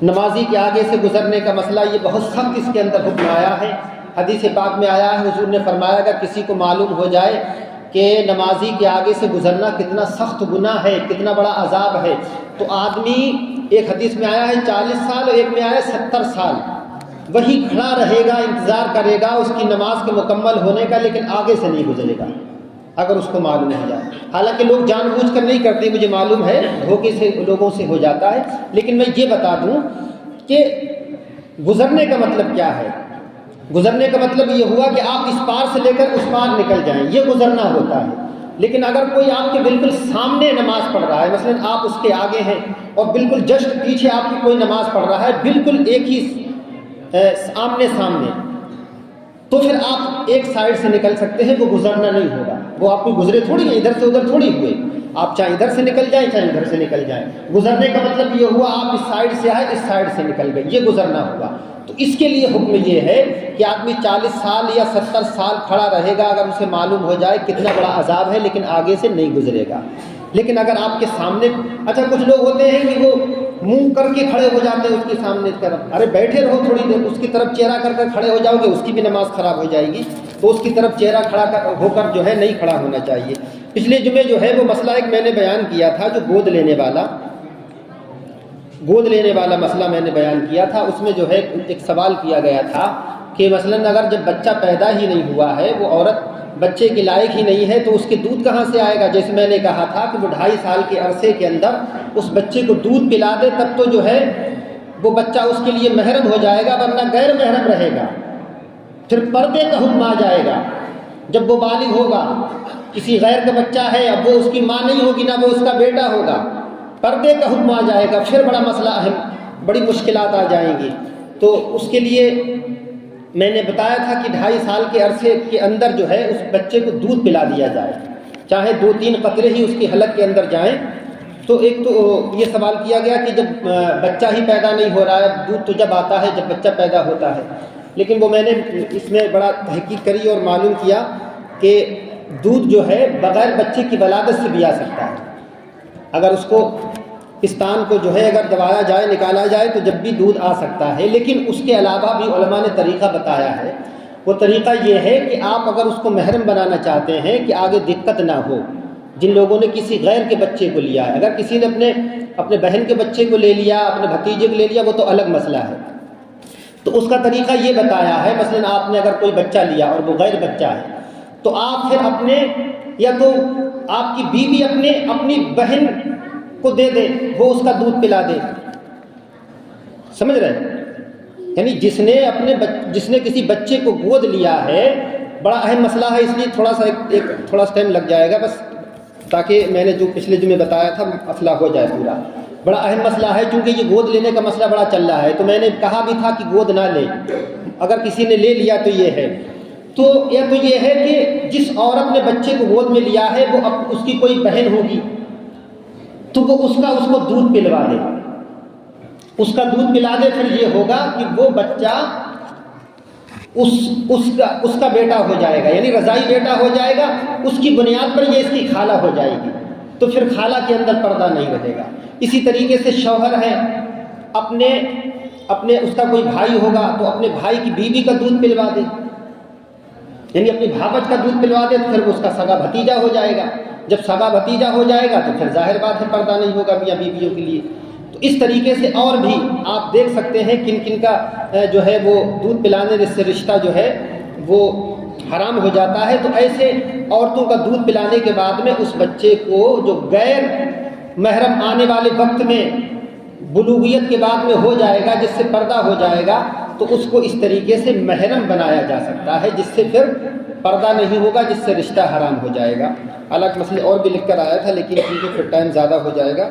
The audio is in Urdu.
نمازی کے آگے سے گزرنے کا مسئلہ یہ بہت سخت اس کے اندر حکم آیا ہے۔ حدیث پاک میں آیا ہے، حضور نے فرمایا اگر کسی کو معلوم ہو جائے کہ نمازی کے آگے سے گزرنا کتنا سخت گناہ ہے، کتنا بڑا عذاب ہے، تو آدمی، ایک حدیث میں آیا ہے 40 سال اور ایک میں آیا ہے 70 سال وہی کھڑا رہے گا، انتظار کرے گا اس کی نماز کے مکمل ہونے کا، لیکن آگے سے نہیں گزرے گا اگر اس کو معلوم ہو جائے۔ حالانکہ لوگ جان بوجھ کر نہیں کرتے، مجھے معلوم ہے، دھوکے سے لوگوں سے ہو جاتا ہے، لیکن میں یہ بتا دوں کہ گزرنے کا مطلب کیا ہے۔ گزرنے کا مطلب یہ ہوا کہ آپ اس پار سے لے کر اس پار نکل جائیں، یہ گزرنا ہوتا ہے۔ لیکن اگر کوئی آپ کے بالکل سامنے نماز پڑھ رہا ہے، مثلا آپ اس کے آگے ہیں اور بالکل جسٹ پیچھے آپ کی کوئی نماز پڑھ رہا ہے، بالکل ایک ہی آمنے سامنے، تو پھر آپ ایک سائڈ سے نکل سکتے ہیں، وہ گزرنا نہیں ہوگا۔ وہ آپ کو گزرے تھوڑی ہیں، ادھر سے ادھر تھوڑی ہوئے، آپ چاہے ادھر سے نکل جائیں چاہے ادھر سے نکل جائیں۔ گزرنے کا مطلب یہ ہوا آپ اس سائڈ سے آئے، اس سائڈ سے نکل گئے، یہ گزرنا ہوگا۔ تو اس کے لیے حکم یہ ہے کہ آدمی 40 سال یا 70 سال کھڑا رہے گا اگر اسے معلوم ہو جائے کتنا بڑا عذاب ہے، لیکن آگے سے نہیں گزرے گا۔ لیکن اگر آپ کے سامنے، اچھا کچھ لوگ ہوتے ہیں کہ وہ منہ کر کے کھڑے ہو جاتے ہیں اس کے سامنے کی طرف، ارے بیٹھے رہو تھوڑی دیر، اس کی طرف چہرہ کر کر کھڑے ہو جاؤ گے، اس کی بھی نماز خراب ہو جائے گی۔ تو اس کی طرف چہرہ کھڑا ہو کر جو ہے نہیں کھڑا ہونا چاہیے۔ پچھلے جمعے جو ہے وہ مسئلہ ایک میں نے بیان کیا تھا، جو گود لینے والا مسئلہ میں نے بیان کیا تھا۔ اس میں جو ہے ایک سوال کیا گیا تھا کہ مثلاً اگر جب بچہ پیدا ہی نہیں ہوا ہے، وہ عورت بچے کے لائق ہی نہیں ہے، تو اس کے دودھ کہاں سے آئے گا؟ جیسے میں نے کہا تھا کہ وہ 2.5 سال کے عرصے کے اندر اس بچے کو دودھ پلا دے، تب تو جو ہے وہ بچہ اس کے لیے محرم ہو جائے گا، ورنہ غیر محرم رہے گا۔ پھر پردے کا حکم آ جائے گا جب وہ بالغ ہوگا۔ کسی غیر کا بچہ ہے، اب وہ اس کی ماں نہیں ہوگی، نہ وہ اس کا بیٹا ہوگا، پردے کا حکم آ جائے گا، پھر بڑا مسئلہ اہم، بڑی مشکلات آ جائیں گی۔ تو اس کے لیے میں نے بتایا تھا کہ 2.5 سال کے عرصے کے اندر جو ہے اس بچے کو دودھ پلا دیا جائے، چاہے 2-3 قطرے ہی اس کی حلق کے اندر جائیں۔ تو ایک تو یہ سوال کیا گیا کہ جب بچہ ہی پیدا نہیں ہو رہا ہے، دودھ تو جب آتا ہے جب بچہ پیدا ہوتا ہے، لیکن وہ میں نے اس میں بڑا تحقیق کری اور معلوم کیا کہ دودھ جو ہے بغیر بچے کی ولادت سے بھی آ سکتا ہے۔ اگر اس کو پستان کو جو ہے اگر دبایا جائے، نکالا جائے، تو جب بھی دودھ آ سکتا ہے۔ لیکن اس کے علاوہ بھی علماء نے طریقہ بتایا ہے۔ وہ طریقہ یہ ہے کہ آپ اگر اس کو محرم بنانا چاہتے ہیں کہ آگے دقت نہ ہو، جن لوگوں نے کسی غیر کے بچے کو لیا ہے، اگر کسی نے اپنے بہن کے بچے کو لے لیا، اپنے بھتیجے کو لے لیا، وہ تو الگ مسئلہ ہے۔ تو اس کا طریقہ یہ بتایا ہے، مثلا آپ نے اگر کوئی بچہ لیا اور وہ غیر بچہ ہے، تو آپ پھر اپنے، یا تو آپ کی بیوی اپنی بہن کو دے دے، وہ اس کا دودھ پلا دے، سمجھ رہے ہیں؟ یعنی جس نے کسی بچے کو گود لیا ہے، بڑا اہم مسئلہ ہے، اس لیے تھوڑا سا ٹائم لگ جائے گا بس، تاکہ میں نے جو پچھلے جمعے بتایا تھا مسئلہ ہو جائے پورا۔ بڑا اہم مسئلہ ہے، چونکہ یہ گود لینے کا مسئلہ بڑا چل رہا ہے، تو میں نے کہا بھی تھا کہ گود نہ لے، اگر کسی نے لے لیا تو یہ ہے۔ تو یہ ہے کہ جس عورت نے بچے کو گود میں لیا ہے، وہ اب اس کی کوئی بہن ہوگی، تو وہ اس کو دودھ پلوا دے، اس کا دودھ پلا دے، پھر یہ ہوگا کہ وہ بچہ اس کا بیٹا ہو جائے گا، یعنی رضائی بیٹا ہو جائے گا، اس کی بنیاد پر یہ اس کی خالہ ہو جائے گی، تو پھر خالہ کے اندر پردہ نہیں رہے گا۔ اسی طریقے سے شوہر ہے، اپنے اس کا کوئی بھائی ہوگا تو اپنے بھائی کی بیوی کا دودھ پلوا دے، یعنی اپنی بھاوج کا دودھ پلوا دے، تو پھر اس کا سگا بھتیجا ہو جائے گا۔ جب سگا بھتیجا ہو جائے گا تو پھر ظاہر بات ہے پردہ نہیں ہوگا میاں بیویوں کے لیے۔ تو اس طریقے سے اور بھی آپ دیکھ سکتے ہیں کن کن کا جو ہے وہ دودھ پلانے سے رشتہ جو ہے وہ حرام ہو جاتا ہے۔ تو ایسے عورتوں کا دودھ پلانے کے بعد میں اس بچے کو جو غیر محرم آنے والے وقت میں بلوغیت کے بعد میں ہو جائے گا، جس سے پردہ ہو جائے گا، تو اس کو اس طریقے سے محرم بنایا جا سکتا ہے، جس سے پھر پردہ نہیں ہوگا، جس سے رشتہ حرام ہو جائے گا۔ حالانکہ مسئلے اور بھی لکھ کر آیا تھا، لیکن کیونکہ پھر ٹائم زیادہ ہو جائے گا۔